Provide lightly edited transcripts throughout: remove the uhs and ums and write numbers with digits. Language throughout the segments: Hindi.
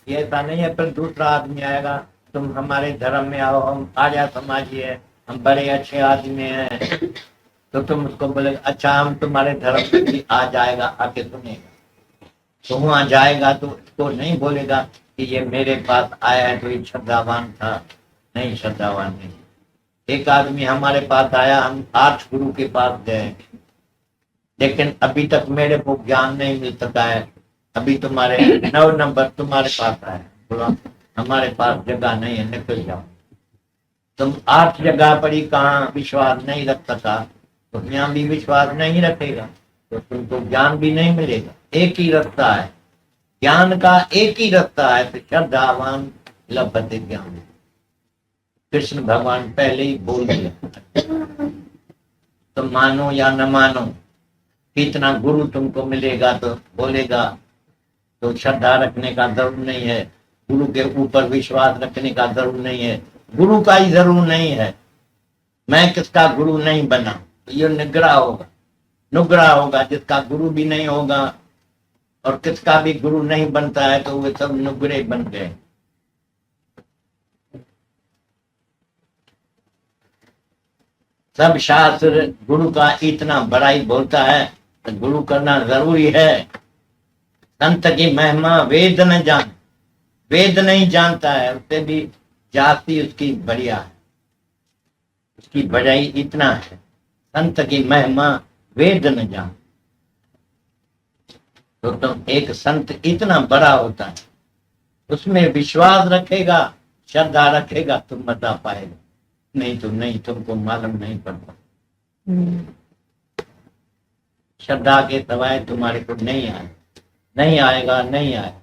ये ऐसा नहीं है। फिर दूसरा आदमी आएगा, तुम हमारे धर्म में आओ, हम आर्य समाजी है, हम बड़े अच्छे आदमी हैं, तो तुम उसको बोले अच्छा हम तुम्हारे धर्म में भी आ जाएगा, आके सुनेगा। तो वहां जाएगा तो इसको नहीं बोलेगा कि ये मेरे पास आया है तो ये श्रद्धावान था, नहीं श्रद्धावान नहीं। एक आदमी हमारे पास आया, हम 8 गुरु के पास गए, लेकिन अभी तक मेरे को ज्ञान नहीं मिल सका है। अभी तुम्हारे 9 नंबर तुम्हारे पास आया, बोला हमारे पास जगह नहीं है, निकल जाओ। तुम 8 जगह पर ही कहाँ विश्वास नहीं रख सका, तो यहाँ भी विश्वास नहीं रखेगा तो तुमको ज्ञान भी नहीं मिलेगा। एक ही रास्ता है ज्ञान का, एक ही रास्ता है, तो श्रद्धावान लभते ज्ञान। कृष्ण भगवान पहले ही बोल दिया, तुम मानो या न मानो, कितना गुरु तुमको मिलेगा तो बोलेगा, तो श्रद्धा रखने का जरूर नहीं है, गुरु के ऊपर विश्वास रखने का जरूर नहीं है, गुरु का ही जरूर नहीं है। मैं किसका गुरु नहीं बना, तो ये निग्रह होगा, नुग्रह होगा। जिसका गुरु भी नहीं होगा और किसका भी गुरु नहीं बनता है तो वे सब नुग्रह बन गए। सब शास्त्र गुरु का इतना बड़ाई बोलता है, तो गुरु करना जरूरी है। संत की महिमा वेद न जान, वेद नहीं जानता है, उससे भी जाति उसकी बढ़िया है, उसकी बढ़ाई इतना है। संत की महिमा वेद न जान, तो तुम एक संत इतना बड़ा होता है, उसमें विश्वास रखेगा, श्रद्धा रखेगा, तुम बता पाएगा, नहीं तो नहीं, तुमको मालूम नहीं पड़ता। श्रद्धा के सवाए तुम्हारे को नहीं आए, नहीं आएगा, नहीं आए।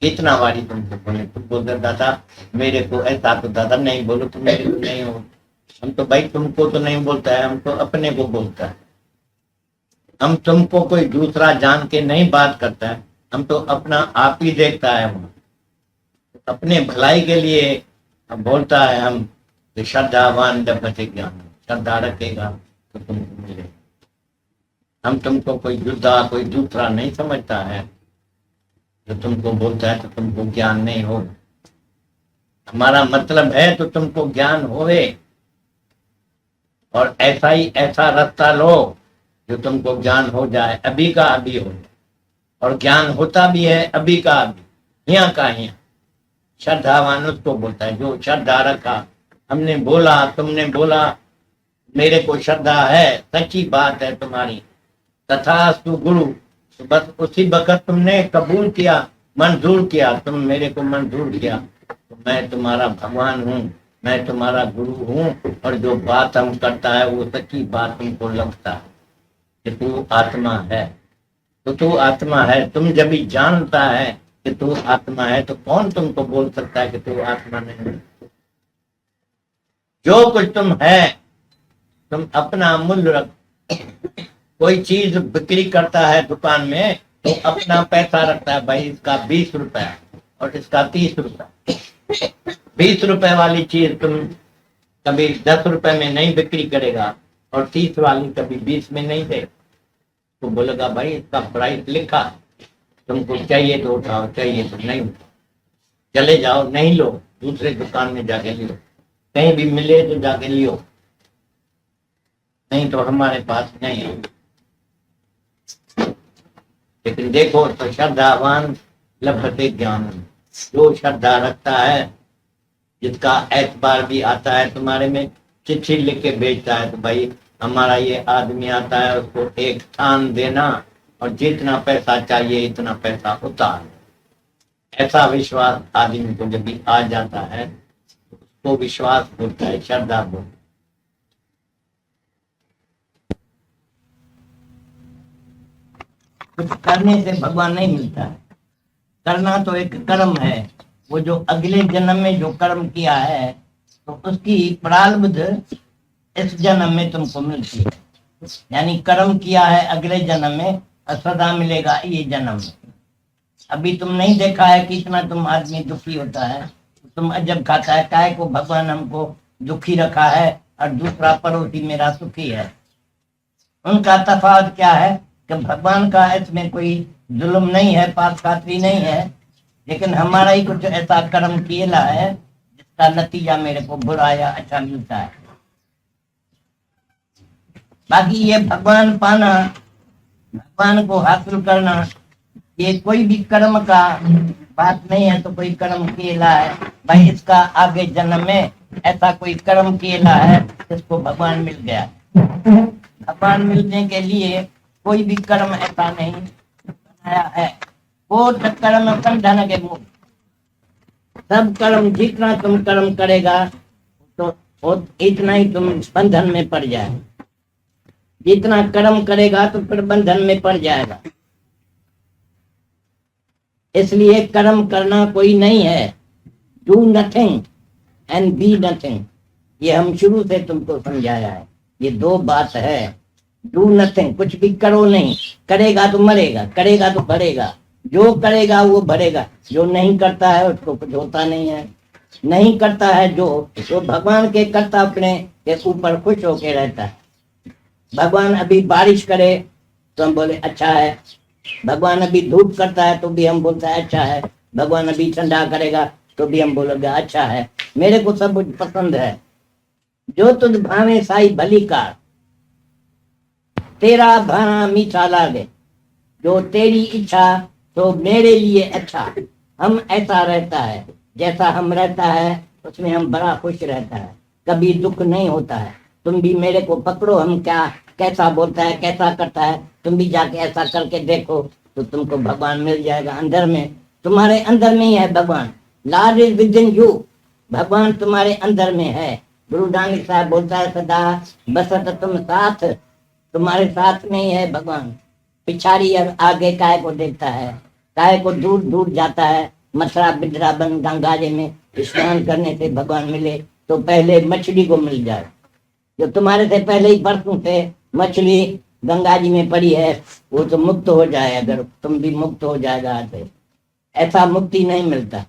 इतना बारी तुमको बोले, तुम बोलते दादा मेरे को ऐसा, तो दादा नहीं बोलो, तुम मेरे को नहीं हो। हम तो भाई तुमको तो नहीं बोलता है, हम तो अपने को बोलता है। हम तुमको कोई दूसरा जान के नहीं बात करता है, हम तो अपना आप ही देखता है, हम अपने भलाई के लिए हम बोलता है। हम श्रद्धावान लभते ज्ञान, श्रद्धा रखेगा तो तुमको मिलेगा। हम तुमको कोई जुदा, कोई दूसरा नहीं समझता है, जो तुमको बोलता है तो तुमको ज्ञान नहीं हो। हमारा मतलब है तो तुमको ज्ञान होवे, और ऐसा ही ऐसा रास्ता लो जो तुमको ज्ञान हो जाए, अभी का अभी हो। और ज्ञान होता भी है अभी का अभी, यहाँ का यहाँ। श्रद्धावान उसको बोलता है जो श्रद्धा रखा। हमने बोला, तुमने बोला, मेरे को श्रद्धा है, सच्ची बात है तुम्हारी, तथास्तु गुरु, तो बस उसी वक्त तुमने कबूल किया, मंजूर किया, तुम मेरे को मंजूर किया, तो मैं तुम्हारा भगवान हूँ, मैं तुम्हारा गुरु हूँ। और जो बात हम करता है वो सच्ची बात तुमको लगता है कि तू आत्मा है, तो तू आत्मा है। तुम जब भी जानता है कि तू आत्मा है, तो कौन तुमको बोल सकता है कि तू आत्मा नहीं है। जो कुछ तुम है, तुम अपना मूल्य रख। कोई चीज बिक्री करता है दुकान में, तो अपना पैसा रखता है, भाई इसका 20 रुपया और इसका 30 रुपया। 20 रुपए वाली चीज तुम कभी 10 रुपए में नहीं बिक्री करेगा, और 30 वाली कभी 20 में नहीं दे। तो बोलेगा भाई इसका प्राइस लिखा, तुमको चाहिए तो उठाओ, चाहिए तो नहीं उठाओ, चले जाओ, नहीं लो, दूसरे दुकान में जाके लियो, कहीं भी मिले तो जाके लियो, नहीं तो हमारे पास नहीं है। लेकिन देखो तो श्रद्धावान लभते ज्ञान, जो श्रद्धा रखता है, जिसका एतबार भी आता है तुम्हारे में, चिट्ठी लिख के भेजता है तो भाई हमारा ये आदमी आता है, उसको एक स्थान देना, और जितना पैसा चाहिए इतना पैसा होता है। ऐसा विश्वास आदमी को जब भी आ जाता है, तो विश्वास होता है, श्रद्धा होता है। कुछ करने से भगवान नहीं मिलता है, करना तो एक कर्म है। वो जो अगले जन्म में जो कर्म किया है, तो उसकी प्रारब्ध इस जन्म में तुमको मिलती है। यानी कर्म किया है अगले जन्म में, सदा मिलेगा ये जन्म में। अभी तुम नहीं देखा है कि इतना तुम आदमी दुखी होता है, तुम अजब खाता है, काहे को भगवान हमको दुखी रखा है और दूसरा पड़ोसी मेरा सुखी है। उनका तफावत क्या है कि भगवान का इसमें कोई जुल्म नहीं है, पाप खातरी नहीं है, लेकिन हमारा ही कुछ ऐसा कर्म किया है जिसका नतीजा मेरे को बुरा या अच्छा मिलता है। बाकी ये भगवान पाना, भगवान को हासिल करना, ये कोई भी कर्म का बात नहीं है। तो कोई कर्म किया है भाई, इसका आगे जन्म में ऐसा कोई कर्म किया है जिसको भगवान मिल गया। भगवान मिलने के लिए कोई भी कर्म ऐसा नहीं बनाया है। वो कर्म बंधन के मुक्त, सब कर्म जितना तुम कर्म करेगा तो इतना ही तुम बंधन में पड़ जाए। जितना कर्म करेगा तो फिर बंधन में पड़ जाएगा। इसलिए कर्म करना कोई नहीं है। Do nothing and be nothing, ये हम शुरू से तुमको समझाया है। ये दो बात है। डू नथिंग, कुछ भी करो नहीं, करेगा तो मरेगा, करेगा तो भरेगा। जो करेगा वो भरेगा, जो नहीं करता है उसको कुछ होता नहीं है। नहीं करता है जो, तो भगवान के कर्ता अपने के ऊपर खुश होके रहता है। भगवान अभी बारिश करे तो हम बोले अच्छा है, भगवान अभी धूप करता है तो भी हम बोलते हैं अच्छा है, भगवान अभी ठंडा करेगा तो भी हम बोलोगे अच्छा है। मेरे को सब कुछ पसंद है। जो तुझ भावे साई भली कार, तेरा भाना मीठा लागे। जो तेरी इच्छा तो मेरे लिए अच्छा। हम ऐसा रहता है, जैसा हम रहता है उसमें हम बड़ा खुश रहता है, कभी दुख नहीं होता है। तुम भी मेरे को पकड़ो, हम क्या कैसा बोलता है कैसा करता है, तुम भी जाके ऐसा करके देखो तो तुमको भगवान मिल जाएगा। अंदर में, तुम्हारे अंदर में ही है भगवान। Lord is with in you, भगवान तुम्हारे अंदर में है। गुरु नानक साहब बोलता है सदा बसत तुम साथ, तुम्हारे साथ में ही है भगवान। पिछाड़ी और आगे काय को देखता है, काय को दूर दूर जाता है। मथुरा वृंदावन गंगा जी में स्नान करने से भगवान मिले तो पहले मछली को मिल जाए। जो तुम्हारे से पहले ही बरसों से मछली गंगा जी में पड़ी है वो तो मुक्त हो जाए, अगर तुम भी मुक्त हो जाएगा तो ऐसा मुक्ति नहीं मिलता।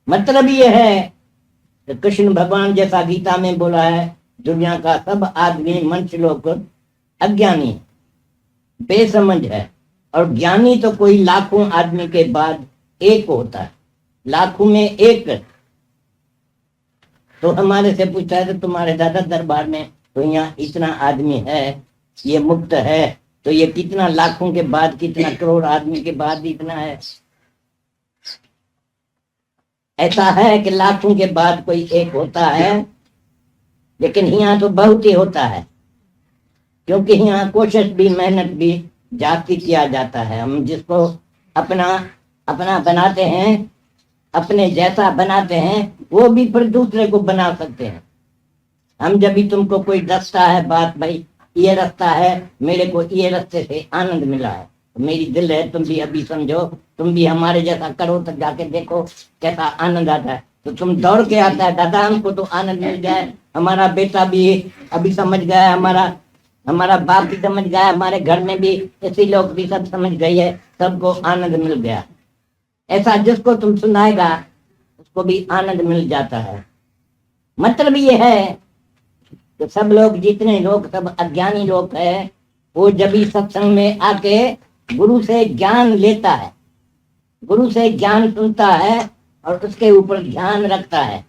मतलब ये है कि कृष्ण भगवान जैसा गीता में बोला है, दुनिया का सब आदमी मनुष्य लोग अज्ञानी बेसमझ है, और ज्ञानी तो कोई लाखों आदमी के बाद एक होता है, लाखों में एक। तो हमारे से पूछा है तो तुम्हारे दादा दरबार में तो यहाँ इतना आदमी है, ये मुक्त है, तो ये कितना लाखों के बाद, कितना करोड़ आदमी के बाद इतना है। ऐसा है कि लाखों के बाद कोई एक होता है, लेकिन यहाँ तो बहुत ही होता है, क्योंकि यहाँ कोशिश भी मेहनत भी जाति किया जाता है। हम जिसको अपना अपना बनाते हैं, अपने जैसा बनाते हैं, वो भी फिर दूसरे को बना सकते हैं। हम जब भी तुमको कोई रास्ता है बात, भाई ये रास्ता है, मेरे को ये रास्ते से आनंद मिला है, तो मेरी दिल है तुम भी अभी समझो, तुम भी हमारे जैसा करो तो जाके देखो कैसा आनंद आता है। तो तुम दौड़ के आता है दादा हमको तो आनंद मिल गया है, हमारा बेटा भी अभी समझ गया है, हमारा बाप भी समझ गया है, हमारे घर में भी ऐसे लोग भी सब समझ गई है, सबको आनंद मिल गया। ऐसा जिसको तुम सुनाएगा उसको भी आनंद मिल जाता है। मतलब ये है कि सब लोग, जितने लोग सब अज्ञानी लोग हैं, वो जब भी सत्संग में आके गुरु से ज्ञान लेता है, गुरु से ज्ञान सुनता है और उसके ऊपर ध्यान रखता है।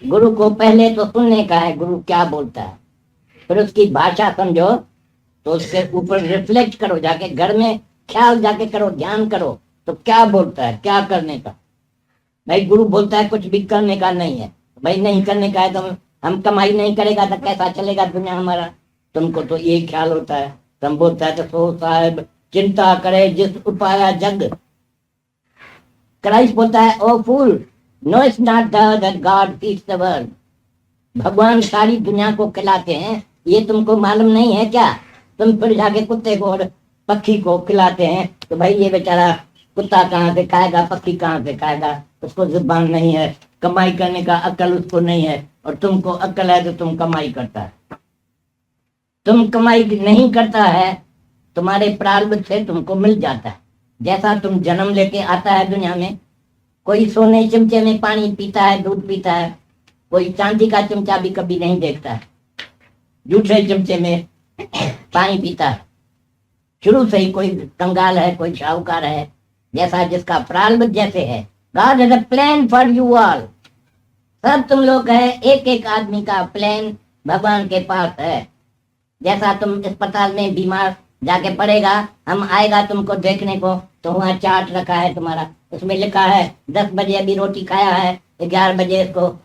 गुरु को पहले तो सुनने का है, गुरु क्या बोलता है, फिर उसकी भाषा समझो, तो उसके ऊपर रिफ्लेक्ट करो, जाके घर में ख्याल जाके करो, ध्यान करो तो क्या बोलता है, क्या करने का। भाई गुरु बोलता है कुछ भी करने का नहीं है, भाई नहीं करने का है तो हम कमाई नहीं करेगा तो कैसा चलेगा दुनिया हमारा। तुमको तो यही ख्याल होता है। तुम बोलता है तो सो साहब चिंता करे जिस उपाया जग। क्राइस्ट बोलता है O fool, no it's not that God feeds the world. भगवान सारी दुनिया को खिलाते हैं, ये तुमको मालूम नहीं है क्या? तुम फिर जाके कुत्ते को और पक्षी को खिलाते हैं, तो भाई ये बेचारा कुत्ता कहाँ से खाएगा, पक्षी कहाँ से खाएगा, उसको जुबान नहीं है, कमाई करने का अक्ल उसको नहीं है, और तुमको अक्ल है तो तुम कमाई करता है। तुम कमाई नहीं करता है, तुम्हारे प्रारब्ध से तुमको मिल जाता है। जैसा तुम जन्म लेके आता है दुनिया में, कोई सोने चमचे में पानी पीता है, दूध पीता है, कोई चांदी का चमचा भी कभी नहीं देखता है, जूठे चमचे में पानी पीता है। शुरू से ही कोई कंगाल है, कोई शाहूकार है, जैसा जिसका प्रारंभ जैसे है। God has a plan for you all. सब तुम लोग है, एक एक आदमी का प्लान भगवान के पास है। जैसा तुम अस्पताल में बीमार जाके पड़ेगा, हम आएगा तुमको देखने को, तो वहाँ चार्ट रखा है तुम्हारा, उसमें लिखा है 10 बजे अभी रोटी खाया है, 11 बजे इसको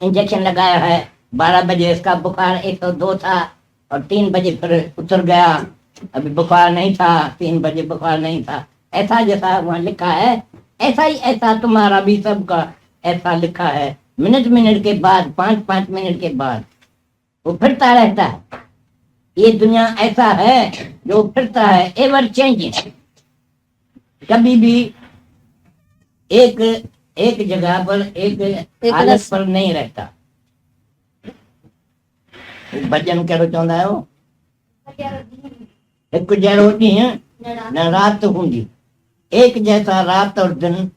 इंजेक्शन लगाया है, 12 बजे इसका बुखार 102 था और 3 बजे फिर उतर गया, अभी बुखार नहीं था, 3 बजे बुखार नहीं था। ऐसा जैसा वहाँ लिखा है, ऐसा ही ऐसा तुम्हारा भी सबका ऐसा लिखा है। मिनट मिनट के बाद, 5 5 मिनट के बाद वो फिरता रहता है। ये दुनिया ऐसा है जो फिरता है, एवर चेंजिंग। कभी भी एक एक जगह पर एक हालत पर नहीं रहता। भजन करो चाहता है वो एक जरो ॾींहुं न रात होंगी। एक जैसा रात और दिन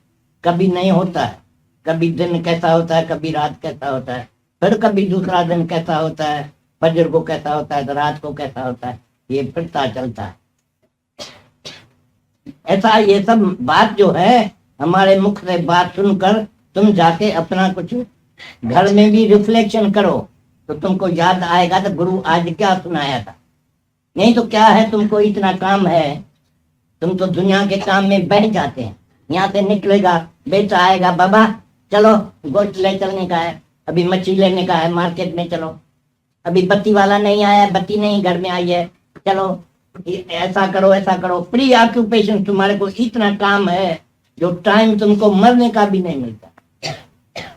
कभी नहीं होता है। कभी दिन कैसा होता है, कभी रात कैसा होता है, फिर कभी दूसरा दिन कैसा होता है, फजर को कैसा होता है, तो रात को कैसा होता है, ये फिरता चलता है। ऐसा ये सब बात जो है हमारे मुख से बात सुनकर तुम जाके अपना कुछ घर में भी रिफ्लेक्शन करो, तो तुमको याद आएगा तो गुरु आज क्या सुनाया था। नहीं तो क्या है, तुमको इतना काम है, तुम तो दुनिया के काम में बह जाते हैं। यहाँ से निकलेगा बेटा आएगा, बाबा चलो गोश्त ले चलने का है, अभी मछली लेने का है, मार्केट में चलो, अभी बत्ती वाला नहीं आया, बत्ती नहीं घर में आई है, चलो ऐसा करो ऐसा करो। प्री ऑक्यूपेशन, तुम्हारे को इतना काम है जो टाइम तुमको मरने का भी नहीं मिलता।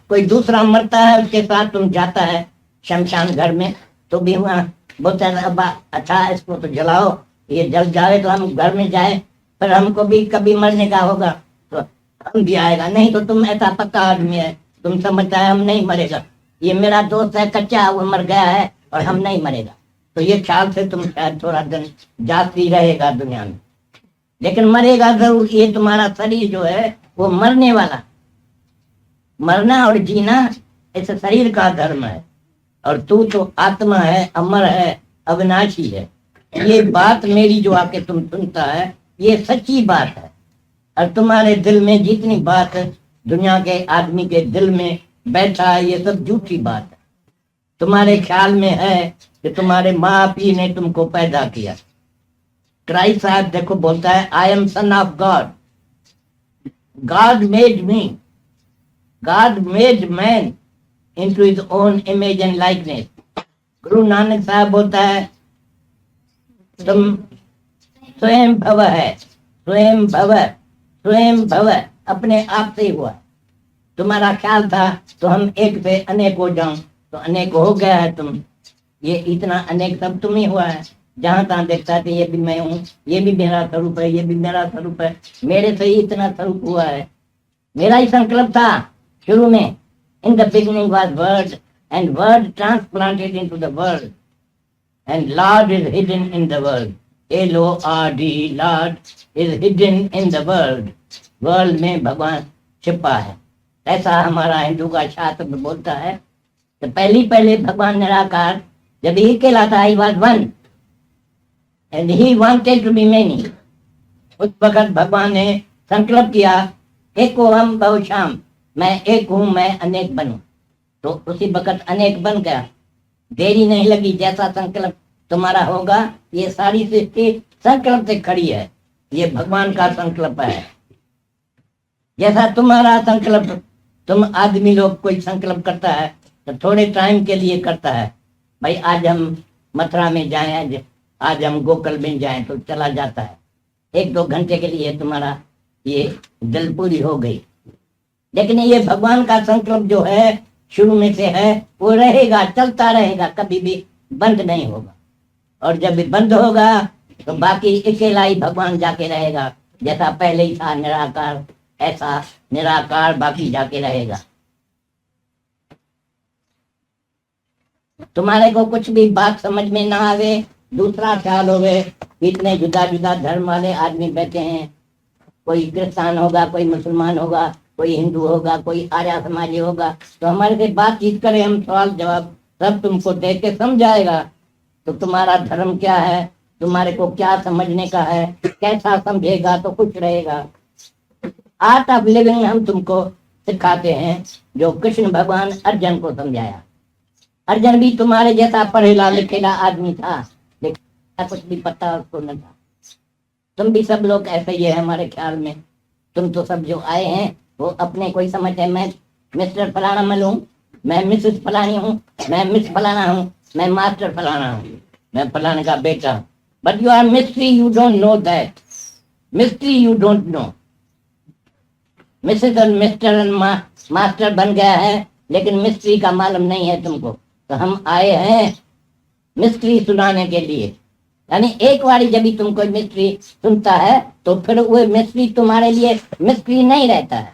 कोई दूसरा मरता है, उसके साथ तुम जाता है शमशान घर में, तो भी वहाँ बोलते हैं अब्बा अच्छा इसको तो जलाओ, ये जल जाए तो हम घर में जाए, पर हमको भी कभी मरने का होगा तो हम भी आएगा। नहीं तो तुम ऐसा पक्का आदमी है, तुम समझता है हम नहीं मरेगा, ये मेरा दोस्त है कच्चा, वो मर गया है और हम नहीं मरेगा, तो ये ख्याल से तुम शायद थोड़ा दिन जाती रहेगा दुनिया में, लेकिन मरेगा जरूर। ये तुम्हारा शरीर जो है वो मरने वाला, मरना और जीना इस शरीर का धर्म है, और तू तो आत्मा है, अमर है, अविनाशी है। ये बात मेरी जो आके तुम सुनता है, ये सच्ची बात है। और तुम्हारे दिल में जितनी बात दुनिया के आदमी के दिल में बैठा है, ये सब झूठी बात है। तुम्हारे ख्याल में है कि तुम्हारे माँ पी ने तुमको पैदा किया। क्राइस्ट साहब देखो बोलता है I am son of God, God made me, God made man into his own image and likeness। Guru Nanak साहब बोलता है तुम स्वयं भव है, स्वयं भव, स्वयं भव, अपने आप से ही हुआ। तुम्हारा ख्याल था तो हम एक से अनेक हो जाऊं, तो अनेक हो गया है तुम। ये इतना अनेक सब तुम ही हुआ है। जहां तहां देखता है ये भी मैं हूँ, ये भी मेरा स्वरूप है, ये भी मेरा स्वरूप है, मेरे से ही इतना स्वरूप हुआ है। मेरा ही संकल्प था शुरू में। In the beginning was Word, and Word transplanted into the world, and Lord is hidden in the world। Lord, Lord is hidden in the world। World में भगवान छिपा है, ऐसा हमारा हिंदू का शास्त्र बोलता है। तो पहले भगवान निराकार जब ही कहलाता ही was one and he wanted to be many। उस वक्त भगवान ने संकल्प किया एको हम बहुश्याम, मैं एक हूं, मैं अनेक बनूं, तो उसी वक्त अनेक बन गया। देरी नहीं लगी, जैसा संकल्प तुम्हारा होगा। ये सारी सृष्टि संकल्प से खड़ी है, ये भगवान का संकल्प है। जैसा तुम्हारा संकल्प, तुम आदमी लोग कोई संकल्प करता है तो थोड़े टाइम के लिए करता है, भाई आज हम मथुरा में जाएं, आज हम गोकुल में जाएं, तो चला जाता है 1-2 घंटे के लिए, तुम्हारा ये दिल पूरी हो गई। लेकिन ये भगवान का संकल्प जो है शुरू में से है, वो रहेगा, चलता रहेगा, कभी भी बंद नहीं होगा। और जब भी बंद होगा तो बाकी अकेला ही भगवान जाके रहेगा, जैसा पहले ही था निराकार, ऐसा निराकार बाकी जाके रहेगा। तुम्हारे को कुछ भी बात समझ में ना आवे, दूसरा ख्याल होवे, इतने जुदा जुदा धर्म वाले आदमी बैठे हैं, कोई क्रिस्तान होगा, कोई मुसलमान होगा, कोई हिंदू होगा, कोई आर्य समाजी होगा, तो हमारे से बातचीत करें, हम सवाल जवाब सब तुमको दे के समझाएगा। तो तुम्हारा धर्म क्या है, तुम्हारे को क्या समझने का है, कैसा समझेगा तो खुश रहेगा। आर्ट ऑफ लिविंग हम तुमको सिखाते हैं, जो कृष्ण भगवान अर्जुन को समझाया। अर्जुन भी तुम्हारे जैसा पढ़ेला लिखेला आदमी था, लेकिन कुछ भी पता उसको न था। तुम भी सब लोग ऐसे ही है हमारे ख्याल में। तुम तो सब जो आए हैं वो अपने कोई समझते, मैं मिस्टर फलाना मल हूँ, मैं मिसेस फलानी हूँ, मैं मिस फलाना हूँ, मैं मास्टर फलाना हूँ, मैं फलाने का बेटा हूँ। But you are mystery, you don't know that. Mystery you don't know. Mrs और मिस्टर और मास्टर बन गया है, लेकिन मिस्ट्री का मालूम नहीं है तुमको। तो हम आए हैं मिस्ट्री सुनाने के लिए। यानी एक बारी जब भी तुम कोई मिस्ट्री सुनता है तो फिर वो मिस्ट्री तुम्हारे लिए मिस्ट्री नहीं रहता है।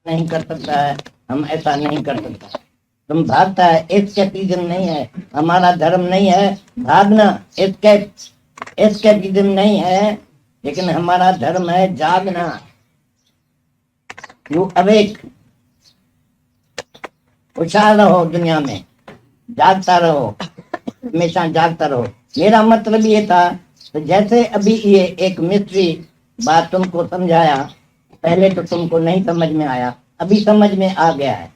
नहीं कर सकता है, हम ऐसा नहीं कर सकता। तुम भागता है, एस्केपिज्म नहीं है, हमारा धर्म नहीं है भागना, एस्केपिज्म नहीं है, लेकिन हमारा धर्म है जागना। यू अवेक, होशियार रहो, दुनिया में जागता रहो, हमेशा जागता रहो। मेरा मतलब ये था, तो जैसे अभी ये एक मिस्ट्री बात तुमको समझाया, पहले तो तुमको नहीं समझ में आया, अभी समझ में आ गया है,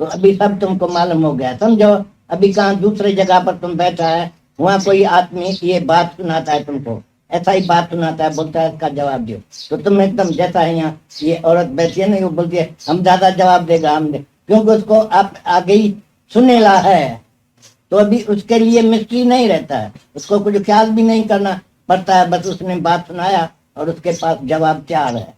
तो अभी सब तुमको मालूम हो गया। समझो, अभी कहाँ दूसरे जगह पर तुम बैठा है, वहां कोई आदमी ये बात सुनाता है तुमको, ऐसा ही बात सुनाता है, बोलता है इसका जवाब दो, तो तुम एकदम जैसा है यहाँ ये औरत बैठी है ना, वो बोलती है हम ज्यादा जवाब देगा, हम क्योंकि उसको आप आगे ही सुनेला है, तो अभी उसके लिए मिस्ट्री नहीं रहता है, उसको कुछ ख्याल भी नहीं करना पड़ता है, बस उसने बात सुनाया और उसके पास जवाब तैयार है।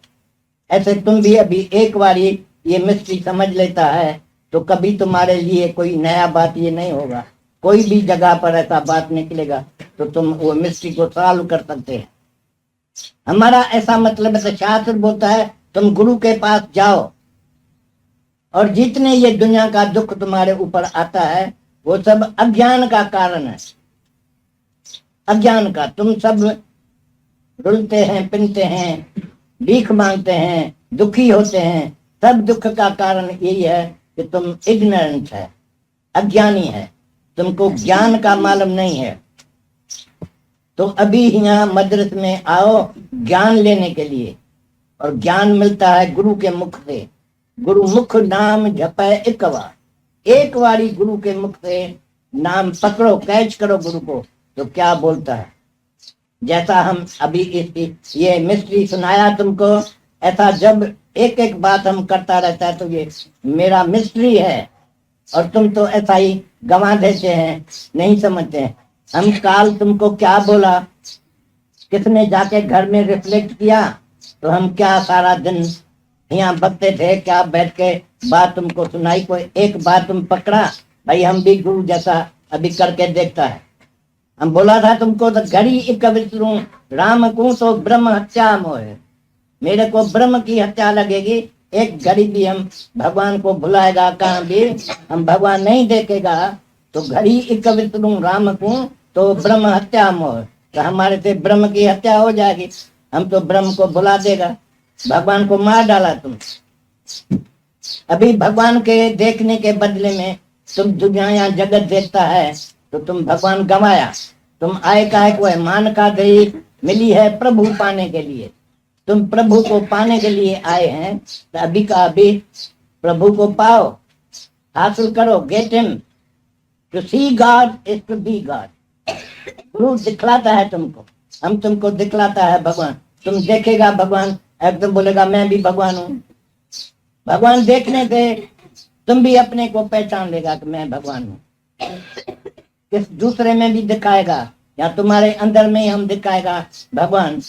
ऐसे तुम भी अभी एक बार ये मिस्ट्री समझ लेता है तो कभी तुम्हारे लिए कोई नया बात ये नहीं होगा। कोई भी जगह पर ऐसा बात निकलेगा तो तुम वो मिस्ट्री को सॉल्व कर सकते हैं। हमारा ऐसा मतलब है, शास्त्र बोलता है तुम गुरु के पास जाओ, और जितने ये दुनिया का दुख तुम्हारे ऊपर आता है वो सब अज्ञान का कारण है। अज्ञान का, तुम सब रुलते हैं, पिनते हैं, भीख मांगते हैं, दुखी होते हैं, सब दुख का कारण यही है कि तुम इग्नोरेंट है, अज्ञानी है, तुमको ज्ञान का मालूम नहीं है। तो अभी यहाँ मद्रस में आओ ज्ञान लेने के लिए, और ज्ञान मिलता है गुरु के मुख से। गुरु मुख नाम जपै एक बार, एक बारी गुरु के मुख से नाम पकड़ो, कैच करो गुरु को, तो क्या बोलता है। जैसा हम अभी इस ये मिस्ट्री सुनाया तुमको, ऐसा जब एक एक बात हम करता रहता है तो ये मेरा मिस्ट्री है, और तुम तो ऐसा ही गंवा देते हैं, नहीं समझते हैं। हम काल तुमको क्या बोला, किसने जाके घर में रिफ्लेक्ट किया, तो हम क्या सारा दिन यहाँ बकते थे, क्या बैठ के बात तुमको सुनाई, कोई एक बात तुम पकड़ा, भाई हम भी गुरु जैसा अभी करके देखता है। हम बोला था तुमको तो घड़ी एक विष्णु राम को तो ब्रह्म हत्या मोह, मेरे को ब्रह्म की हत्या लगेगी, एक घड़ी भी हम भगवान को भुलाएगा, कहाँ भी हम भगवान नहीं देखेगा, तो घड़ी एक विष्णु राम को तो ब्रह्म हत्या मोह, तो हमारे से ब्रह्म की हत्या हो जाएगी, हम तो ब्रह्म को भुला देगा, भगवान को मार डाला तुम। अभी भगवान के देखने के बदले में तुम दुनिया या जगत देखता है, तो तुम भगवान गंवाया। तुम आए का है, कोई मान का गई मिली है प्रभु पाने के लिए, तुम प्रभु को पाने के लिए आए हैं, तो अभी का अभी प्रभु को पाओ, हासिल करो, get him. To see God is to be God. गुरु दिखलाता है तुमको, हम तुमको दिखलाता है भगवान, तुम देखेगा भगवान, एकदम बोलेगा मैं भी भगवान हूँ। भगवान देखने से तुम भी अपने को पहचान लेगा कि मैं भगवान हूँ। किस दूसरे में भी दिखाएगा या तुम्हारे अंदर में ही हम दिखाएगा भगवान,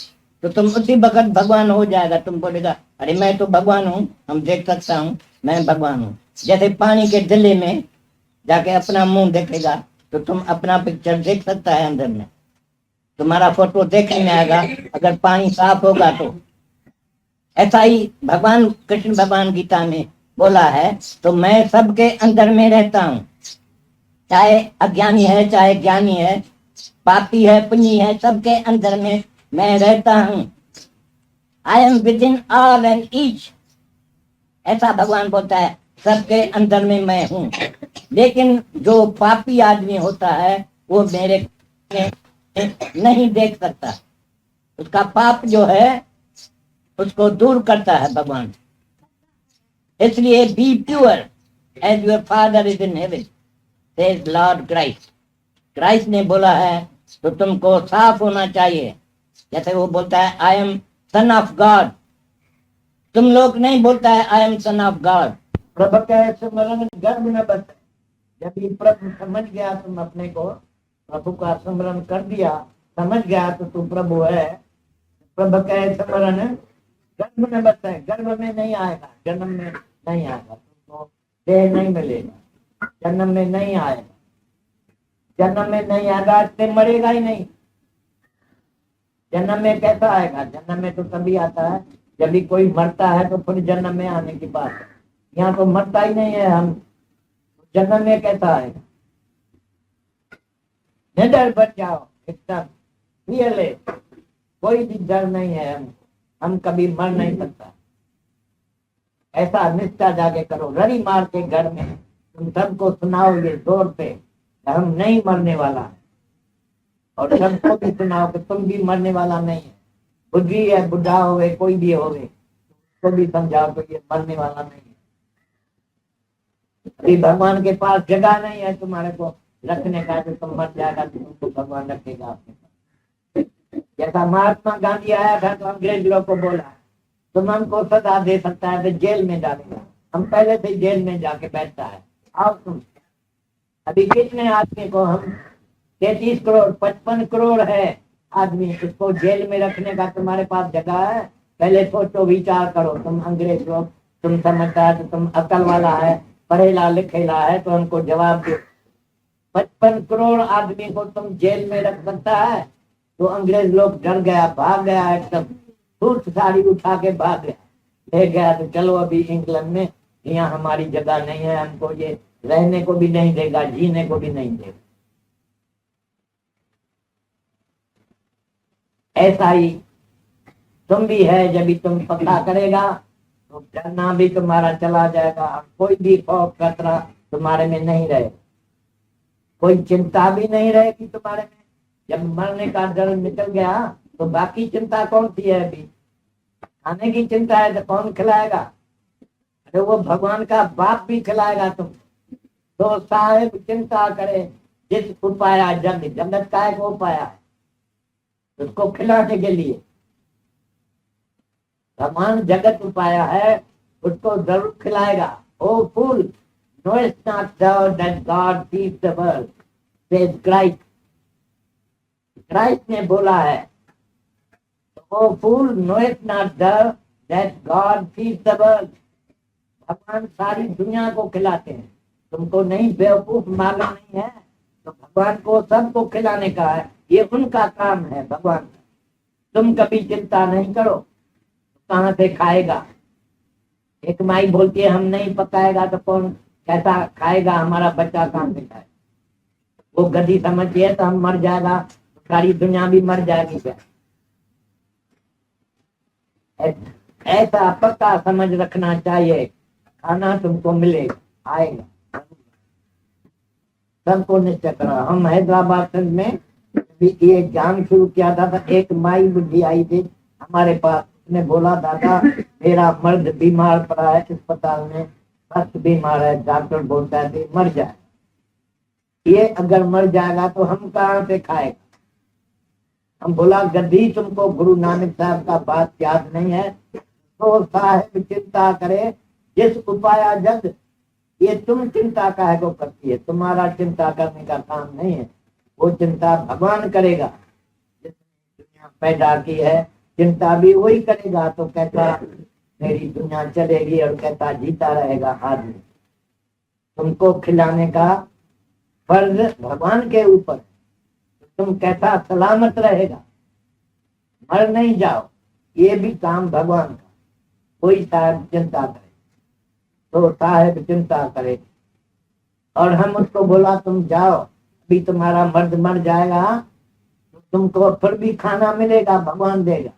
तो तुम उसी वक्त भगवान हो जाएगा। तुम बोलेगा अरे मैं तो भगवान हूँ, हम देख सकता हूँ, मैं भगवान हूँ। जैसे पानी के दिले में जाके अपना मुंह देखेगा तो तुम अपना पिक्चर देख सकता है अंदर में, तुम्हारा फोटो देखने में आएगा अगर पानी साफ होगा तो। ऐसा ही भगवान कृष्ण भगवान गीता में बोला है, तो मैं सबके अंदर में रहता हूँ, चाहे अज्ञानी है चाहे ज्ञानी है, पापी है पुण्य है, सबके अंदर में मैं रहता हूँ। I am with in all and each, ऐसा भगवान बोलता है, सबके अंदर में मैं हूँ। लेकिन जो पापी आदमी होता है वो मेरे नहीं देख सकता, उसका पाप जो है उसको दूर करता है भगवान। इसलिए be pure as your father is in heaven, says Lord Christ. Christ ने बोला है तो तुमको साफ होना चाहिए। जैसे वो बोलता है I am son of God, तुम लोग नहीं बोलता है I am son of God. प्रभु के स्मरण गर्भ न बस। जब ये प्रभु समझ गया, तुम अपने को प्रभु का स्मरण कर दिया, समझ गया तो तू प्रभु है। प्रभु के स्मरण गर्भ में बस है, गर्भ में नहीं आएगा, जन्म में नहीं आएगा, तुमको देह नहीं मिलेगा, जन्म में नहीं आएगा, जन्म में नहीं आएगा इससे मरेगा ही नहीं। जन्म में कैसा आएगा? जन्म में तो तभी आता है जब भी कोई मरता है तो फिर जन्म में आने की बात है। यहाँ तो मरता ही नहीं है हम, जन्म में कैसा आएगा? निडर बच जाओ एकदम, फियरलेस, कोई भी डर नहीं है। हम कभी मर नहीं सकता। ऐसा निष्ठा जाके करो, रड़ी मार के घर में तुम सबको सुनाओ ये जोर पे हम नहीं मरने वाला है, और सबको भी सुनाओ कि तुम भी मरने वाला नहीं है। बुद्धि है, बुढ़ा होवे कोई भी होवे, तो भी समझाओ तो ये मरने वाला नहीं है। अभी भगवान के पास जगह नहीं है तुम्हारे को रखने का, जो तुम मर जाएगा तो तुमको भगवान रखेगा आपके पास। जैसा महात्मा गांधी आया था तो अंग्रेज लोग को बोला तुम हमको सजा दे सकता है तो जेल में डालेगा, हम पहले से जेल में जाके बैठता है, आओ तुम। अभी कितने आदमी को हम 33 करोड़ 55 करोड़ है आदमी, उसको जेल में रखने का तुम्हारे पास जगह है? पहले सोचो, विचार करो। तुम अंग्रेज लोग, तुम समझता है तो तुम अकल वाला है, पढ़ेला लिखेला है तो हमको जवाब दो। 55 करोड़ आदमी को तुम जेल में रख सकता है? तो अंग्रेज लोग डर गया, भाग गया, एकदम सूट साड़ी उठा के भाग गया, ले गया। तो चलो अभी इंग्लैंड में, यहाँ हमारी जगह नहीं है, हमको ये रहने को भी नहीं देगा, जीने को भी नहीं देगा। ऐसा ही तुम भी है, जब भी तुम पता करेगा तो डरना भी तुम्हारा चला जाएगा, कोई भी खौफ खतरा तुम्हारे में नहीं रहेगा, कोई चिंता भी नहीं रहेगी तुम्हारे में। जब मरने का डर निकल गया तो बाकी चिंता कौन सी है? अभी खाने की चिंता है तो कौन खिलाएगा? अरे वो भगवान का बाप भी खिलाएगा तुम। तो साहेब चिंता करे जिस उपाया जग जगत का एक उपाया है उसको खिलाने के लिए। भगवान जगत उपाया है, उसको जरूर खिलाएगा। ओ फूल, knowest not thou that God feeds the world, says Christ. Christ ने बोला है, O fool, knowest not thou that God feeds the world. भगवान सारी दुनिया को खिलाते हैं, तुमको नहीं, बेवकूफ मालूम नहीं है? तो भगवान को सबको खिलाने का है, ये उनका काम है भगवान का। तुम कभी चिंता नहीं करो, कहाँ से खाएगा? एक माई बोलती है हम नहीं पकाएगा तो कौन कैसा खाएगा? हमारा बच्चा कहाँ से खाएगा? वो गधी समझिए तो हम मर जाएगा, सारी दुनिया भी मर जाएगी क्या? ऐसा पक्का समझ रखना चाहिए, खाना तुमको मिलेगा, आएगा, सबको निश्चय करो। हम हैदराबाद में ये ज्ञान शुरू किया था तो एक माई बुद्धि आई थी हमारे पास, उसने बोला दादा मेरा मर्द बीमार पड़ा है अस्पताल में, सख्त बीमार है, डॉक्टर बोलता है मर जाए, ये अगर मर जाएगा तो हम कहाँ से खाएगा? हम बोला गद्दी तुमको गुरु नानक साहब का बात याद नहीं है? तो साहेब चिंता करे जिस उपाया जग, ये तुम चिंता काहे को करती है? तुम्हारा चिंता करने का काम नहीं है, वो चिंता भगवान करेगा जिसने दुनिया पैदा की है, चिंता भी वही करेगा। तो कैसा मेरी दुनिया चलेगी और कैसा जीता रहेगा आदमी? तुमको खिलाने का फर्ज भगवान के ऊपर, तुम कैसा सलामत रहेगा, मर नहीं जाओ, ये भी काम भगवान का। कोई साहब चिंता करे तो साहेब चिंता करे, और हम उसको बोला तुम जाओ, अभी तुम्हारा मर्द मर जाएगा तो तुमको फिर भी खाना मिलेगा, भगवान देगा।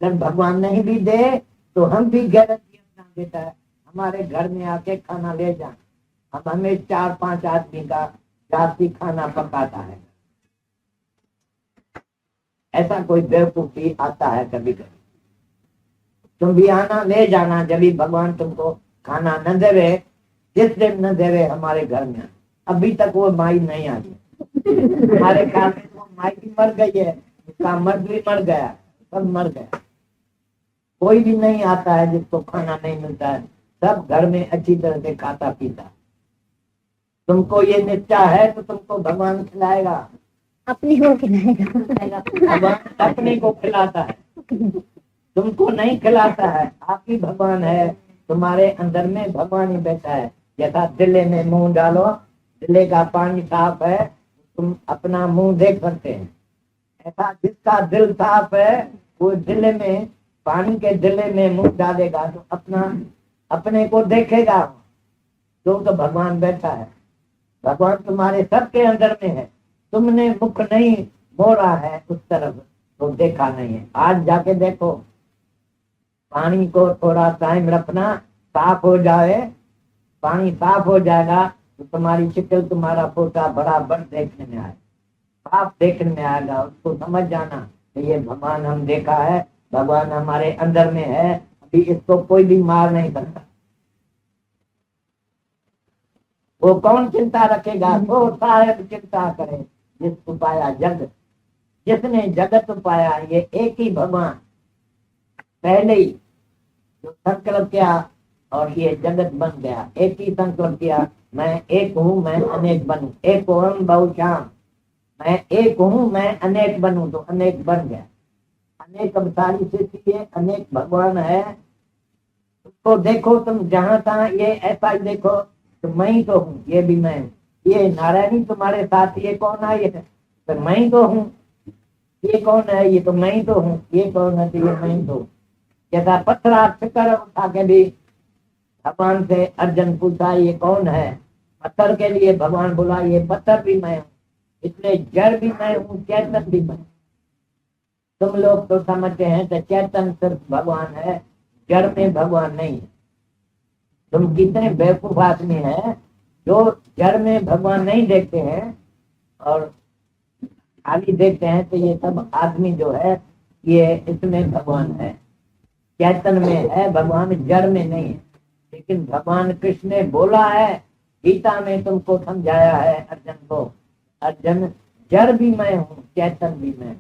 अगर भगवान नहीं भी दे तो हम भी गारंटी अपना देता है, हमारे घर में आके खाना ले जाए। अब हमें 4-5 आदमी का जाति खाना पकाता है। ऐसा कोई बेवकूफी आता है कभी कभी, तुम भी आना, ले जाना। जब भी भगवान तुमको खाना न देवे, जिस दिन न देवे हमारे घर में, अभी तक वो माई नहीं आई। हमारे ख्याल में वो माई भी मर गई है, उसका मर्द भी मर गया, सब मर गया। कोई भी नहीं आता है जिसको खाना नहीं मिलता है, सब घर में अच्छी तरह से खाता पीता। तुमको ये निश्चय है तो तुमको भगवान खिलाएगा, अपनी को खिलाएगा। भगवान अपने को खिलाता है, तुमको नहीं खिलाता है। आप ही भगवान है, तुम्हारे अंदर में भगवान ही बैठा है। जैसा दिले में मुंह डालो, दिले का पानी साफ है, तुम अपना मुंह देख सकते हैं। ऐसा जिसका दिल साफ है वो दिले में, पानी के दिले में मुंह डालेगा तो अपना अपने को देखेगा। तो भगवान बैठा है, भगवान तुम्हारे सबके अंदर में है। तुमने मुख नहीं मोड़ा है उस तरफ तो देखा नहीं है। आज जाके देखो, पानी को थोड़ा टाइम रखना, साफ हो जाए, पानी साफ हो जाएगा तो तुम्हारी शक्ल, तुम्हारा फोटा बराबर देखने में आए, साफ देखने में आएगा। उसको समझ जाना कि ये भगवान हम देखा है, भगवान हमारे अंदर में है, अभी इसको कोई भी मार नहीं सकता। वो कौन चिंता रखेगा? वो साहेब चिंता करे जिस उपाया जगत, जिसने जगत उपाया। ये एक ही भगवान पहले ही जो संकल्प किया और ये जगत बन गया। एक ही संकल्प किया, मैं एक हूँ, मैं अनेक बनूं। एक ओम बहुश्याम, मैं एक हूँ, मैं अनेक बनूं, तो अनेक बन गया। अनेक अवतारी से अनेक भगवान है। उसको देखो तुम जहां तहां, ये ऐसा ही देखो तो मैं ही तो हूँ, ये भी मैं। ये नारायणी तुम्हारे साथ, ये कौन है? ये तो मैं ही तो हूँ। ये कौन है? ये तो मैं ही तो हूँ। ये कौन है? तो ये मैं ही तो। जैसा पत्थर हाथ कर उठा के भी भगवान से अर्जुन पूछा ये कौन है, पत्थर के लिए भगवान बोला ये पत्थर भी मैं हूँ, इसलिए जड़ भी मैं हूँ, चैतन भी मैं। तुम लोग तो समझते हैं कि चैतन सिर्फ भगवान है, जड़ में भगवान नहीं है। तुम कितने बेवकूफ आदमी है जो जड़ में भगवान नहीं देखते हैं और खाली देखते हैं। तो ये सब आदमी जो है ये इसमें भगवान है, चैतन में है भगवान, जड़ में नहीं है। लेकिन भगवान कृष्ण ने बोला है, गीता में तुमको समझाया है अर्जुन को, अर्जुन जड़ भी मैं हूँ, चैतन भी मैं।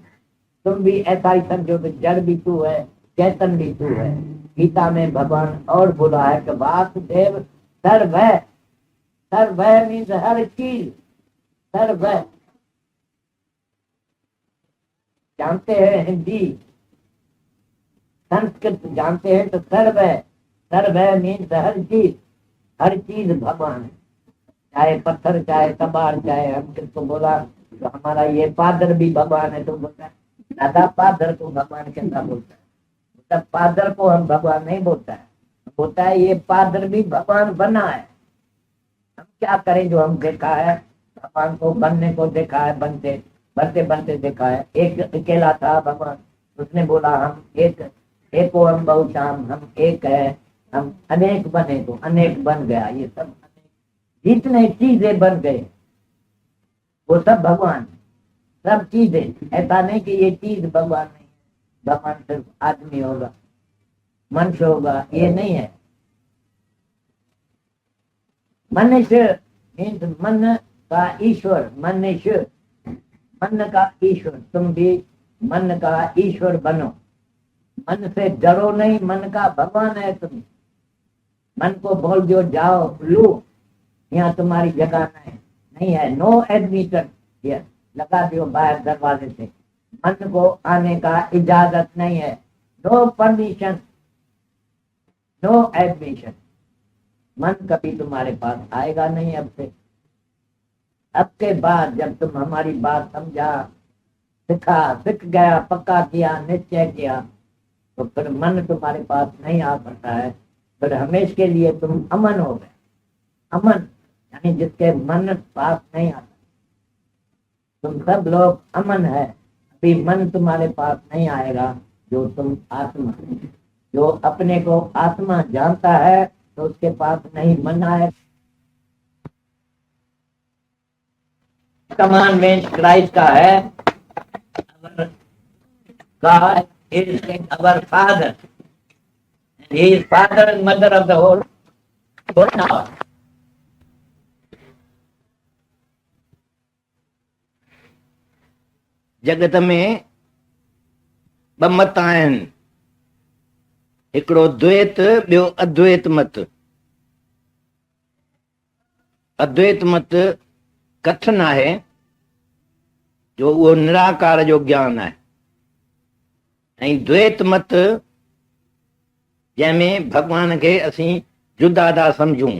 तुम भी ऐसा ही समझो कि जड़ भी तू है, चैतन भी तू है। गीता में भगवान और बोला है कि वासुदेव सर्व है। सर्व मीन्स हर चीज, सर्व। जानते हैं हिंदी संस्कृत जानते हैं तो सर्व है। सर्व मीन्स हर चीज, हर चीज भगवान है। चाहे पत्थर, चाहे कबाड़, चाहे हम किसको बोला तो हमारा ये पादर भी भगवान है। तो बोलता है दादा पादर को भगवान कैसा बोलता है? तब पादर को हम भगवान नहीं बोलता है, बोलता है ये पादर भी भगवान बना है। हम क्या करें जो हम देखा है, भगवान को बनने को देखा है, बनते बनते बनते देखा है। एक अकेला था भगवान, उसने बोला हम एक ओम बहुश्याम, हम एक है, हम अनेक बने तो अनेक बन गया। ये सब जितने चीजें बन गए वो सब भगवान, सब चीजें। ऐसा नहीं कि ये चीज भगवान नहीं है, भगवान सिर्फ आदमी होगा, मनुष्य होगा, ये नहीं है। मनुष्य मीन्स मन का ईश्वर, मनुष्य मन का ईश्वर। तुम भी मन का ईश्वर बनो, मन से डरो नहीं, मन का भगवान है तुम। मन को बोल दो जाओ लो, यहाँ तुम्हारी जगह नहीं है। नो एडमिशन, लगा दियो बाहर दरवाजे से, मन को आने का इजाजत नहीं है। No permission, no admission. मन कभी तुम्हारे पास आएगा नहीं अब से। अब के बाद जब तुम हमारी बात समझा, सीख गया, पक्का किया, निश्चय किया, तो फिर मन तुम्हारे पास नहीं आ सकता है। फिर हमेशा के लिए तुम अमन हो गए। अमन यानी जिसके मन पास नहीं आता। तुम सब लोग अमन है। अभी मन तुम्हारे पास नहीं आएगा जो तुम आत्मा, जो अपने को आत्मा जानता है तो उसके पास नहीं मन आए। कमांडमेंट क्राइस्ट का है, God is our Father. He is father and mother of the whole now. जगत में ॿ मत आहिनि, हिकिड़ो द्वैत, ॿियो अद्वैत मत। अद्वैत मत कथन आहे जो उहो निराकार जो ज्ञान आहे, ऐं द्वैत मत जंहिंमें भॻवान खे असीं जुदा था सम्झूं।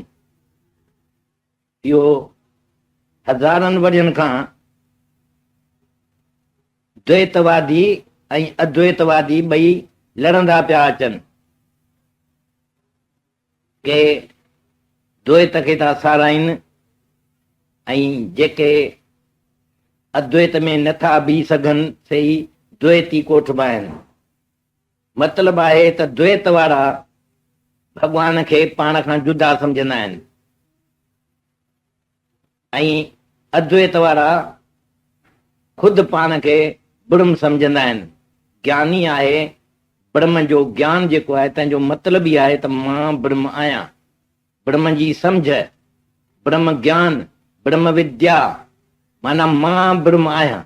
इहो हज़ारनि वरियनि खां द्वैतवादी ऐं अद्वैतवादी ॿई लड़ंदा पिया अचनि, के द्वैत खे था साराइनि ऐं जेके अद्वैत में नथा बीह सघनि से ई द्वैती कोठिबा आहिनि। मतिलबु आहे त द्वैत वारा भॻवान खे पाण खां जुदा सम्झंदा आहिनि ऐं अद्वैत वारा ख़ुदि पाण खे ब्रह्म सम्झंदा आहिनि। ज्ञानी आहे, ब्रह्म जो ज्ञान जेको आहे तंहिंजो मतिलबु ई आहे त मां ब्रह्म आहियां। ब्रह्म जी सम्झ, ब्रह्म ज्ञान, ब्रह्म विद्या, माना मां ब्रह्म आहियां।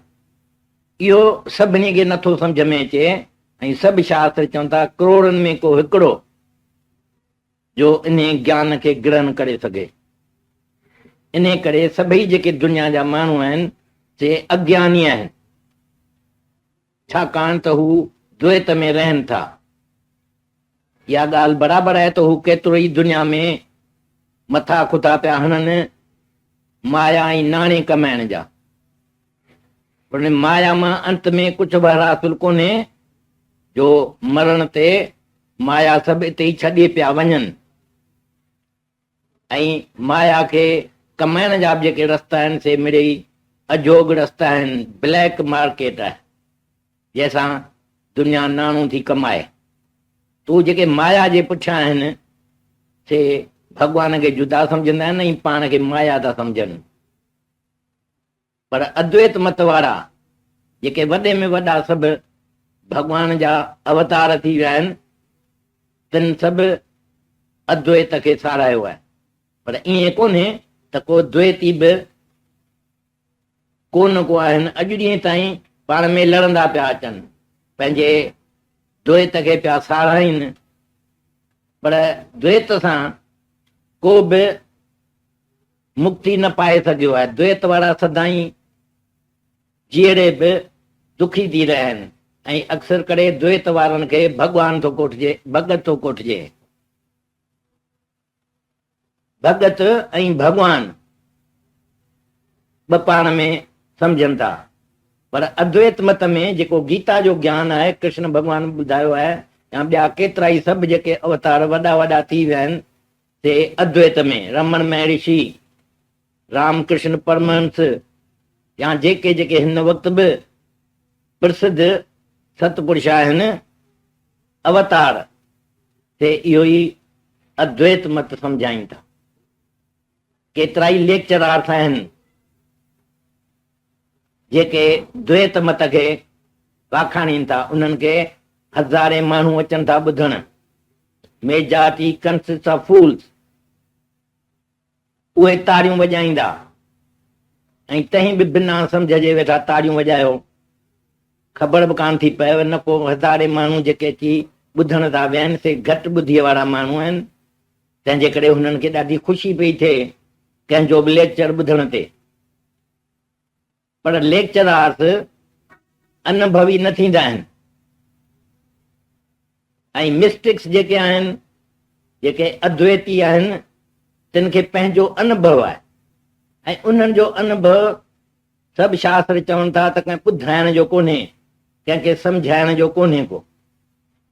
इहो सभिनी खे नथो सम्झ में अचे ऐं सभु शास्त्र चवनि था करोड़नि में को हिकिड़ो जो इन ज्ञान खे ग्रहण करे सघे। इन करे सभई जेके दुनिया जा माण्हू आहिनि से अज्ञानी आहिनि, छाकाणि त हू द्वैत में रहनि था। इहा ॻाल्हि बराबरि आहे त हू केतिरो ई दुनिया में मथा खुथा पिया हणनि माया ऐं नाणे कमाइण जा, पर माया मां अंत में कुझु बि हासिल कोन्हे, जो मरण ते माया सभु हिते ई छॾे पिया वञनि ऐं माया खे कमाइण जा बि जेके रस्ता आहिनि से मिड़ेई अजोग रस्ता आहिनि। ब्लैक मार्केट आहे जंहिंसां दुनिया नाणो थी कमाए। तूं जेके माया जे पुठियां आहिनि से भॻवान खे जुदा सम्झंदा आहिनि ऐं पाण खे माया था सम्झनि। पर अद्वैत मत वारा जेके वॾे में वॾा सभु भॻवान जा अवतार थी विया आहिनि, तिन सभु अद्वैत खे सारायो आहे। पर ईअं कोन्हे त को द्वैती बि कोन को आहिनि, अॼु ॾींहं ताईं पाण में लड़ंदा पिया अचनि, पंहिंजे द्वैत खे पिया साराइनि। पर द्वैत सां को बि मुक्ति न पाए सघियो आहे। द्वैत वारा सदाई जीअरे बि दुखी थी रहिया आहिनि ऐं अक्सर करे द्वैत वारनि खे भॻवान थो कोठिजे, भगत थो कोठिजे। भगत ऐं भॻवान ॿ पाण में सम्झनि था। पर अद्वैत मत में जेको गीता जो ज्ञान आहे, कृष्ण भॻवान ॿुधायो आहे, या ॿिया केतिरा ई सभु जेके अवतार वॾा वॾा थी विया आहिनि से अद्वैत में, रमण महर्षि, रामकृष्ण परमहंस, या जेके जेके हिन वक़्तु बि प्रसिद्ध सतपुरुष आहिनि अवतार, से इहो ई अद्वैत मत सम्झाइनि था। केतिरा ई लेक्चरार्स आहिनि जेके द्वैत मत खे वाखाणीनि था, उन्हनि खे हज़ारे माण्हू अचनि था ॿुधण। मेजॉरिटी कंसिस्ट ऑफ फूल्स, उहे ताड़ियूं वॼाईंदा ऐं तंहिं बि बिना सम्झ जे वेठा ताड़ियूं वॼायो, ख़बर बि कान थी पए न को हज़ारे माण्हू जेके अची ॿुधण था विया से घटि ॿुधीअ वारा माण्हू आहिनि। तंहिंजे करे हुननि खे ॾाढी ख़ुशी पई थिए कंहिंजो बि लेक्चर ॿुधण ते। पर लेक्चरार्स अनुभवी न थींदा आहिनि ऐं मिस्टिक्स जेके आहिनि, जेके अद्वैती आहिनि, तिन खे पंहिंजो अनुभव आहे ऐं उन्हनि जो अनुभव सभु शास्त्र चवनि था त कंहिं ॿुधाइण जो कोन्हे, कंहिंखे सम्झाइण जो कोन्हे को।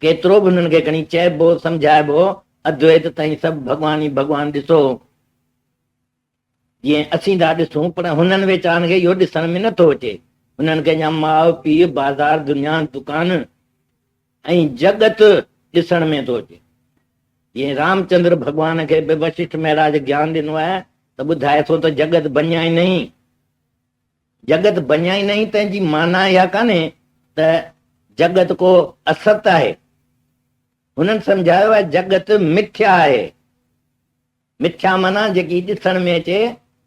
केतिरो बि हुननि खे खणी चइबो सम्झाइबो अद्वैत ताईं सभु भॻवान ई भॻवान ॾिसो जीअं असीं था ॾिसूं, पर हुननि वीचारनि खे इहो ॾिसण में नथो अचे। हुननि खे अञा माउ पीउ, बाज़ार, दुनिया, दुकान ऐं जगत ॾिसण में थो अचे। जीअं रामचंद्र भॻवान खे बि वशिष्ठ महाराज ज्ञान ॾिनो आहे त ॿुधाए थो त जगत बञाई नहीं, जगत बञाई नहीं। तंहिंजी माना इहा कान्हे त जगत को असत आहे, हुननि सम्झायो आहे जगत मिथ्या आहे। मिथ्या माना जेकी ॾिसण में अचे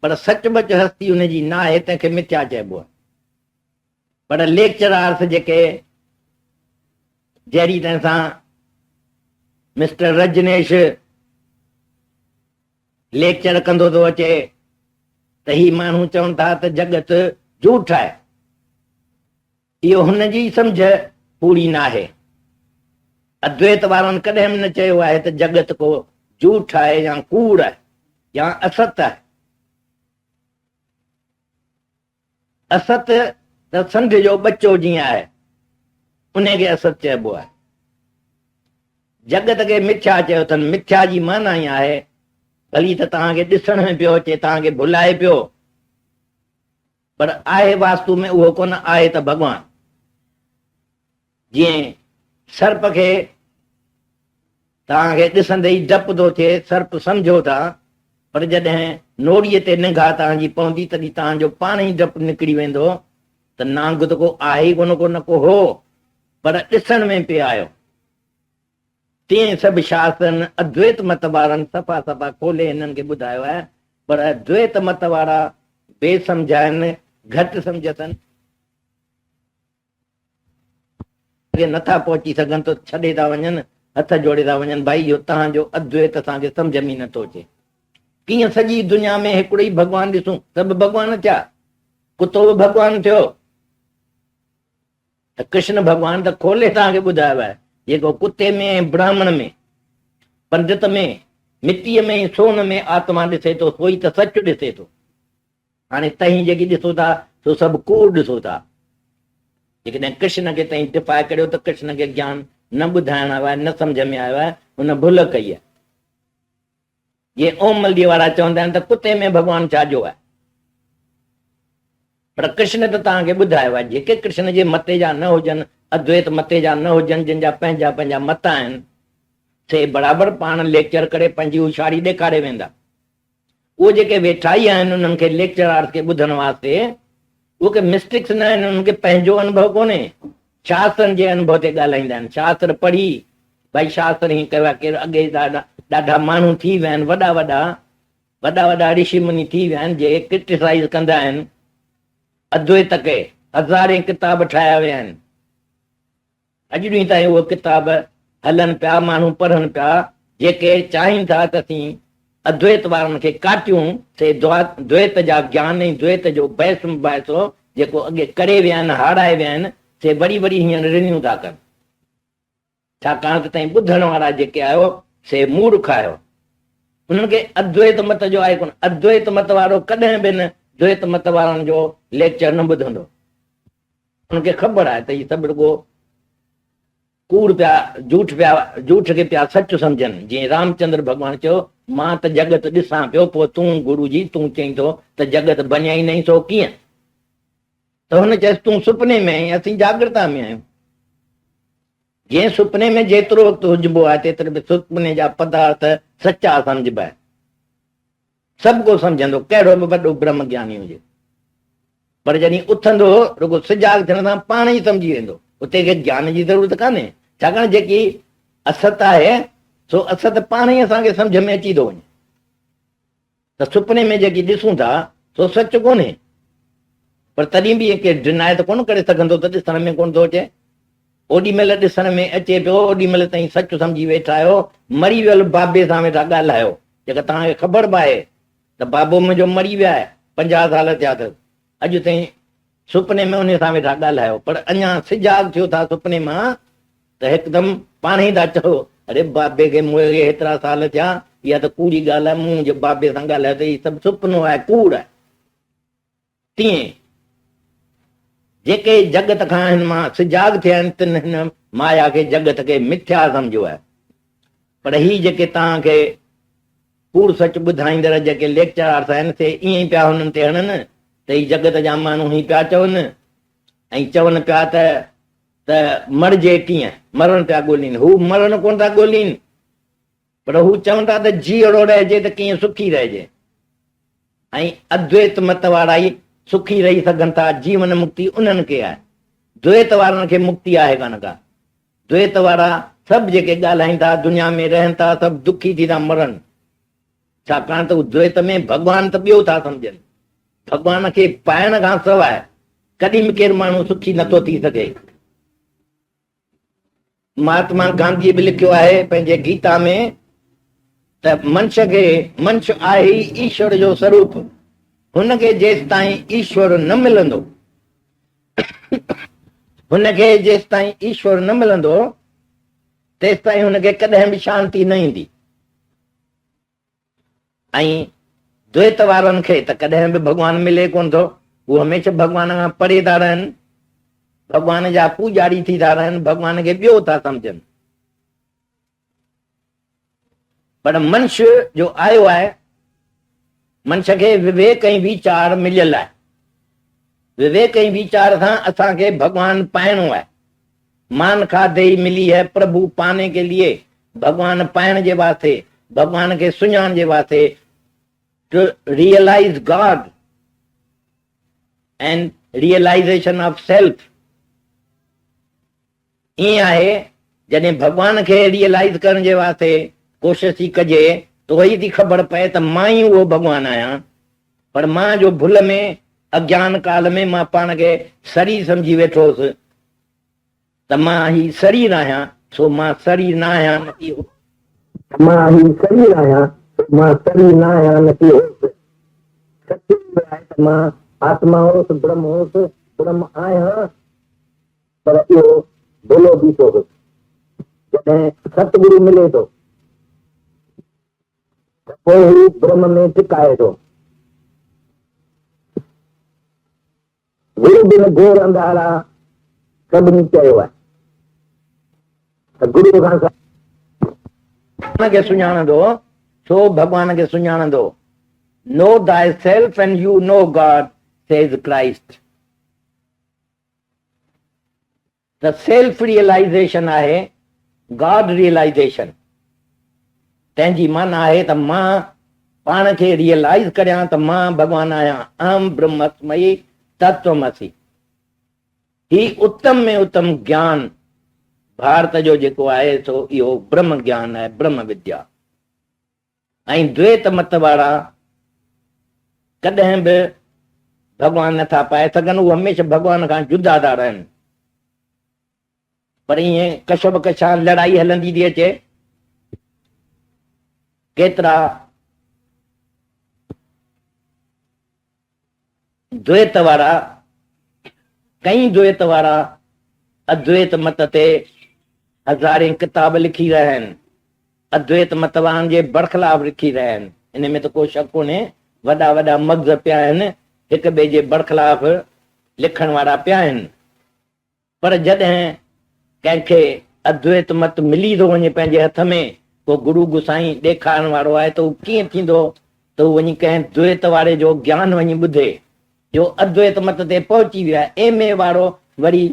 पर सचमुच हस्ती हुनजी न आहे, तंहिंखे मिथ्या चइबो आहे। पर लेक्चरार्स जेके जहिड़ी तरह सां मिस्टर रजनेश लेक्चर कंदो थो अचे त ही माण्हू चवनि था त जगत झूठ आहे, इहो हुनजी सम्झ पूरी न आहे। अद्वैत वारनि कॾहिं न चयो आहे त जगत को झूठ आहे या कूड़ आहे या असत आहे। असत त संढ जो बच्चो जीअं आहे उनखे असत चइबो आहे। जगत खे मिथ्या चयो अथनि। मिथ्या जी माना ई आहे भली त तव्हांखे ॾिसण में पियो अचे, तव्हांखे भुलाए पियो, पर आहे वास्तु में उहो कोन आहे त भॻवान। जीअं सर्प खे तव्हांखे ॾिसंदे ई डपु थो थिए, सर्प सम्झो था, पर जॾहिं नोड़ीअ ते निगाह तव्हांजी पवंदी तॾहिं तव्हांजो पाण ई डपु निकिरी वेंदो त नांग त को आहे ई कोन, को न को हो, पर ॾिसण में पियो आयो। तीअं सभु शास्त्रनि अद्वैत मत वारनि सफ़ा सफ़ा खोले हिननि खे ॿुधायो आहे, पर अद्वैत मत वारा बेसम्झ आहिनि, घटि सम्झ अथनि, नथा पहुची सघनि त छॾे था वञनि, हथ जोड़े था वञनि, भाई इहो तव्हांजो अद्वैत असांखे सम्झ में ई नथो अचे। कीअं सॼी दुनिया में हिकिड़ो ई भॻवानु ॾिसूं, सभु भॻवान थिया, कुतो बि भॻवानु थियो। त कृष्ण भॻवानु त खोले तव्हांखे ॿुधायो आहे, जेको कुते में, ब्राह्मण में, पंडित में, मिटीअ में, सोन में आत्मा ॾिसे थो, सोई त सच ॾिसे थो। हाणे तव्हीं जेकी ॾिसो था सो सभु कूड़ ॾिसो था। जेकॾहिं कृष्ण खे तव्हीं टिपाए करियो त कृष्ण खे ज्ञान न ॿुधाइण आयो आहे, न सम्झ में आयो आहे, हुन भुल कई आहे। ये ओमल्दी वारा चवंदा आहिनि त कुते में भॻवानु छाजो आहे, पर कृष्ण त तव्हांखे ॿुधायो आहे। जेके कृष्ण जे मते जा न हुजनि, अद्वैत मते जा न हुजनि, जंहिंजा पंहिंजा पंहिंजा मत आहिनि, से बराबरि पाण लेक्चर करे पंहिंजी होशियारी ॾेखारे वेंदा। उहे जेके वेठा ई आहिनि उन्हनि खे लेक्चरार्स खे ॿुधण वास्ते, उहे मिस्टिक्स न आहिनि, उन्हनि खे पंहिंजो अनुभव कोन्हे, शास्त्रनि जे अनुभव ते ॻाल्हाईंदा आहिनि। शास्त्र पढ़ी भई शास्त्र ई कयो आहे, केरु अॻे ॾाढा माण्हू थी विया आहिनि, वॾा वॾा ऋषि मुनि थी विया आहिनि, जे क्रिटिसाइज़ कंदा आहिनि अद्वैत खे, हज़ारे किताब ठाहिया विया आहिनि। अॼु ॾींहं ताईं उहे किताब हलनि पिया, माण्हू पढ़नि पिया। जेके चाहिनि था त असीं अद्वैत वारनि खे काटियूं, से द्वैत जा ज्ञान ऐं द्वैत जो बहस मुबाहिसो जेको अॻे करे विया आहिनि, हाराए विया आहिनि, से वरी वरी हींअर रिन्यू था कनि। छाकाणि त तव्हीं ॿुधण वारा जेके आहियो से मूर्ख आहियो, उन्हनि खे अद्वैत मत जो आहे कोन। अद्वैत मत वारो कॾहिं बि न द्वैत मत वारनि जो लेक्चर न ॿुधंदो। उनखे ख़बर आहे त इहे सभु रुॻो कूड़ पिया, झूठ खे पिया सच सम्झनि। जीअं रामचंद्र भॻवानु चयो, मां त जगत ॾिसां पियो, पोइ तूं गुरू जी तूं चईं थो त जगत बणिया ई नहीं, सो कीअं? त हुन चयसि तूं सुपने में आहीं, असीं जागृता में आहियूं। जीअं सुपने में जेतिरो वक़्तु हुजबो आहे तेतिरे में सुपने जा पदार्थ सचा सम्झबा आहे। सभु को सम्झंदो, कहिड़ो बि वॾो ब्रह्म ज्ञानी हुजे, पर जॾहिं उथंदो रुॻो सजाग थियण सां पाण ई सम्झी वेंदो, उते खे ज्ञान जी ज़रूरत कान्हे। छाकाणि जेकी असत आहे सो असत पाण ई असांखे सम्झ में अची थो वञे। त सुपने में जेकी ॾिसूं था सो सच कोन्हे, पर तॾहिं बि केरु डिनाए त कोन करे सघंदो त ॾिसण में कोन थो अचे। ओॾी महिल ॾिसण में अचे पियो, ओॾी महिल ताईं सच सम्झी वेठा आहियो। मरी वियल बाबे सां वेठा ॻाल्हायो, जेका तव्हांखे ख़बर बि आहे त बाबो मुंहिंजो मरी विया आहे, 50 साल थिया अथसि, अॼु ताईं सुपने में उन सां वेठा ॻाल्हायो, पर अञा सिजाग थियो था सुपने मां त हिकदमि पाण ई था चओ, अरे बाबे खे मुंहिंजे हेतिरा साल थिया, इहा त कूड़ी ॻाल्हि आहे, मूं जे बाबे सां ॻाल्हायो त हीउ सभु सुपनो आहे, कूड़ आहे। तीअं जेके जगत खां हिन मां सिजाग थिया आहिनि तिन हिन माया खे, जगत खे मिथ्या सम्झो आहे। पर ही जेके तव्हांखे कूड़ सच ॿुधाईंदड़ जेके लेक्चरार्स आहिनि, से ईअं ई पिया हुननि ते हणनि त ही जगत जा माण्हू ही पिया चवनि, ऐं चवनि पिया त मरिजे कीअं, मरण पिया ॻोल्हीनि। हू मरण कोन था ॻोल्हीनि, पर हू चवनि था त जीअरो रहिजे त कीअं सुखी रहिजे। ऐं अद्वैत मत वारा ई सुखी रही सघनि था, जीवन मुक्ति उन्हनि खे आहे। द्वैत वारनि खे मुक्ति आहे कान का। द्वैत वारा सभु जेके ॻाल्हाइनि था दुनिया में रहनि था सभु दुखी थी था मरनि, छाकाणि त द्वैत में भॻवान त ॿियो था सम्झनि। भॻवान खे पाइण खां सवाइ कॾहिं बि केरु माण्हू सुखी नथो थी सघे। महात्मा गांधी बि लिखियो आहे पंहिंजे गीता में त मनुष्य आहे ई ईश्वर जो स्वरूप, हुनखे जेसि ताईं ईश्वर न मिलंदो, हुनखे जेसि ताईं ईश्वर न मिलंदो तेसि ताईं हुनखे कॾहिं बि शांती न ईंदी। ऐं द्वैत वारनि खे त कॾहिं बि भॻवान मिले कोन थो, उहे हमेशह भॻवान खां परे था रहनि, भॻवान जा पूॼारी थी था रहनि, भॻवान खे ॿियो था सम्झनि। पर मनुष्य जो आयो आहे, मनुष्य खे विवेक ऐं वीचार मिलियल आहे। विवेक ऐं वीचार सां असांखे भॻवान पाइणो आहे। मान खाधे ही मिली है प्रभु पाने के लिए, भगवान पाइण जे वास्ते, भगवान के सुञाण जे वास्ते, to realise God and realisation of self. ईअं आहे जॾहिं भगवान खे रियलाइज करण जे वास्ते कोशिश थी कजे त वही थी ख़बर पए त मां ई उहो भगवान आहियां। पर मां जो भुल में अज्ञान काल में मां पाण खे शरीर सम्झी वेठो हुउसि त मां ही शरीर आहियां, सो मां शरीर न आहियां न की मां ही शरीर आहियां, मां शरीर न आहियां न की होसि। सच्ची आहे त मां आत्मा होसि, ब्रह्म होसि, ब्रह्म आहियां, पर इहो भुलो बीठो हुउसि। जॾहिं सतगुरु मिले थो त पोइ ही ब्रह्म में टिकाए थो। गुरु बिन घोर अंधारा सभिनी चयो आहे त गुरु खां भगवान खे सुञाणंदो सो भगवान खे सुञाणंदो। Know thy self and you know God, says Christ. त सेल्फ रियलाइजेशन आहे गॉड रियलाइजेशन। तंहिंजी माना आहे त मां पाण खे रियलाइज करियां त मां भगवान आहियां। अहम ब्रह्मस्मयी तत्वमसि। ही उत्तम में उत्तम ज्ञान भारत जो जेको आहे सो इहो ब्रह्म ज्ञान आहे, ब्रह्म विद्या। ऐं द्वैत मत वारा कॾहिं बि भगवान नथा पाए सघनि, उहे हमेशह भगवान खां जुदा था रहनि। पर ईअं कशब कछा लड़ाई हलंदी थी अचे। केतिरा द्वैत वारा, कई द्वैत वारा अद्वैत मत ते हज़ारे किताब लिखी रहिया आहिनि, अद्वैत मत वारनि जे बरख़िलाफ़ लिखी रहिया आहिनि। इन में त को शक कोन्हे, वॾा वॾा मग़ज़ पिया आहिनि हिक ॿिए जे बरख़िलाफ़ लिखण वारा पिया आहिनि। पर जॾहिं कंहिंखे अद्वैत मत मिली थो वञे पंहिंजे हथ में, को गुरु गुसाई ॾेखारण वारो आहे त उहो कीअं थींदो त उहो वञी कंहिं द्वैत वारे जो ज्ञान वञी ॿुधे जो अद्वैत मत ते पहुची वियो आहे। एमए वारो वरी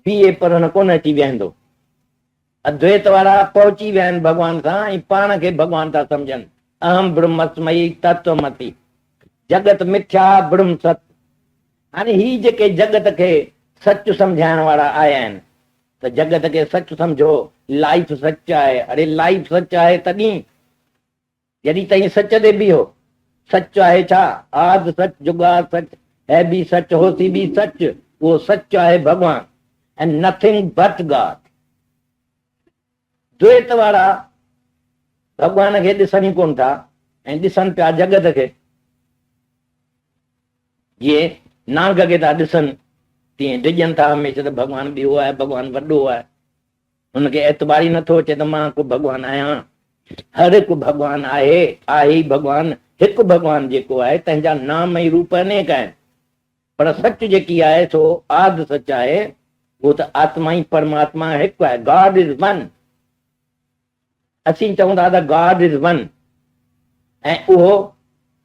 बीए पढ़ण कोन अची वेहंदो। अद्वैत वारा पहुची विया आहिनि भॻवान सां ऐं पाण खे भॻवान था सम्झनि। अहम ब्रह्मस्मयी तत्वमसि। जगत मिथ्या ब्रह्म सत। हाणे ही जेके जगत खे सच सम्झाइण वारा आया आहिनि त जगत खे सच सम्झो, लाइफ सच आहे। अरे लाइफ सच आहे तॾहिं जॾहिं ताईं सच ते बीहो। सच आहे छा? आद सच, जुगाद सच, है बि सच, होसी बि सच। उहो सच आहे भगवान एंड नथिंग बट गॉड। द्वैत वारा भगवान खे ॾिसनि ई कोन था ऐं ॾिसनि पिया जगत खे। जीअं नांग खे था ॾिसनि तीअं डिॼनि था हमेशह त भगवान ॿियो आहे, भगवान वॾो आहे। हुनखे एतबार ई नथो अचे त मां को भगवान आहियां। हर हिकु भगवान आहे ई भगवान। हिकु भगवान जेको आहे तंहिंजा नाम ऐं रूप अनेक आहिनि, पर सच जेकी आहे सो आद सच आहे। उहो त आत्मा ई परमात्मा हिकु आहे। God is one. असीं चऊं था त गॉड इज वन ऐं उहो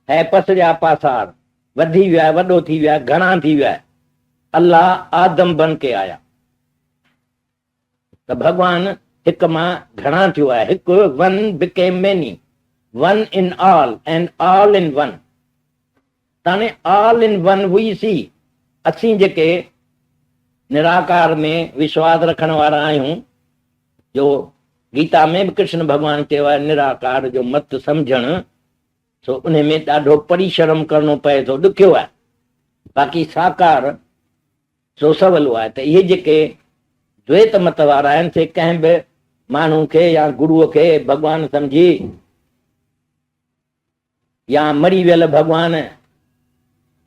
है पसरिया पासार, वधी वियो आहे, वॾो थी वियो आहे, घणा थी विया आहे। अल्लाह आदम बन के आया। त भगवान हिकु मां घणा थियो आहे। हिकु one became many, one in all and all in one. ताने ऑल इन वन वी सी। असीं जेके निराकार में विश्वास रखण वारा आहियूं, जो गीता में भी कृष्ण भगवान चयो आहे निराकार जो मत सम्झण, सो उन में ॾाढो परिश्रम करणो पए थो, ॾुखियो आहे। बाक़ी साकार सो सवलो आहे। त इहे जेके द्वैत मत वारा आहिनि से कंहिं बि माण्हू खे या गुरूअ खे भॻवान सम्झी या मरी वियल भॻवान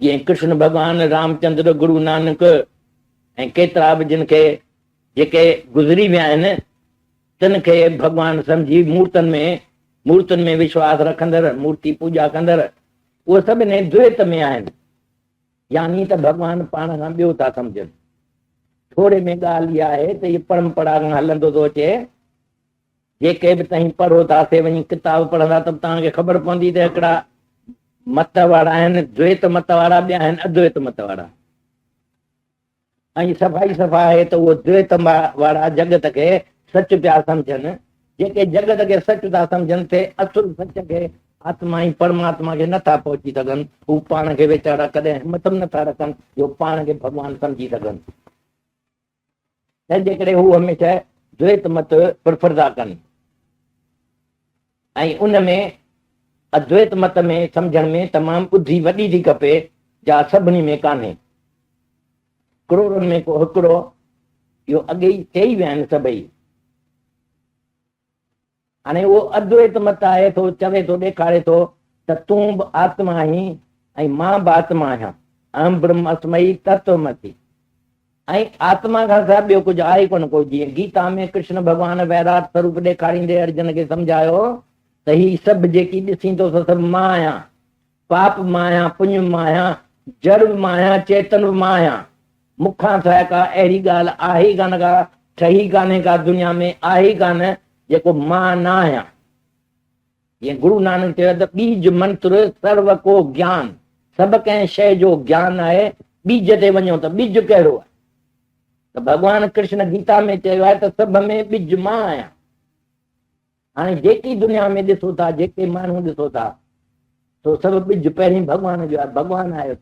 जीअं कृष्ण भॻवान, रामचंद्र, गुरु नानक ऐं केतिरा बि जिन खे जेके गुज़री विया आहिनि तिन खे भॻवान सम्झी मूर्तियुनि में विश्वास रखंदड़, मूर्ति पूॼा कंदड़, उहे सभिनी द्वैत में आहिनि, यानी त भॻवान पाण खां ॿियो था सम्झनि। थोरे में ॻाल्हि इहा आहे त इहा परंपरा खां हलंदो थो अचे। जेके बि तव्हां पढ़ो था से वञी किताब पढ़ंदा त तव्हांखे ख़बर पवंदी त हिकिड़ा मत वारा आहिनि, द्वैत मत वारा, ॿिया आहिनि अद्वैत मत वारा। ऐं सफ़ाई सफ़ा आहे त उहो द्वैत वारा जगत खे सच पिया सम्झनि। जेके जगत खे सच था सम्झनि से असुल सच खे, आत्मा ऐं परमात्मा खे नथा पहुची सघनि। हू पाण खे वीचारा कॾहिं हिमत नथा रखनि जो पाण खे भॻवान सम्झी सघनि। तंहिंजे करे हू हमेशह द्वैत मत प्रिफर था कनि। ऐं उन में अद्वैत मत में सम्झण में तमामु ॿुधी वॾी थी खपे, जा सभिनी में कान्हे। करोड़नि में को हिकिड़ो, इहो अॻे ई चई विया आहिनि सभई। हाणे उहो अद्वैत मत आहे थो, चवे थो, ॾेखारे थो त तूं बि आत्मा आहीं ऐं मां बि आत्मा आहियां, अहम ब्रह्मस्मि तत्वमसि। ऐं आत्मा खां सवाइ ॿियो कुझु आहे कोन को। जीअं गीता में कृष्ण भॻवान वैराट स्वरूप ॾेखारींदे अर्जुन खे सम्झायो त ही सभु जेकी ॾिसी थो सभु मां आहियां, पाप मां आहियां, पुञ मां आहियां, जड़ बि मां आहियां, चेतन बि मां आहियां। मूंखां सवाइ का अहिड़ी ॻाल्हि आहे ई कान, का ठही कान्हे, का दुनिया में आहे ई कान जेको मां न आहियां। जीअं गुरु नानक चयो त बीज मंत्र सर्व को ज्ञान, सभु कंहिं शइ जो ज्ञान आहे। बीज ते वञो त बीज कहिड़ो आहे? त भॻवान कृष्ण गीता में चयो आहे त सभ में बीज मां आहियां। हाणे जेकी दुनिया में ॾिसो था, जेके माण्हू ॾिसो था, तो सभु बीज पहिरीं भॻवान जो आहे। भॻवान आयो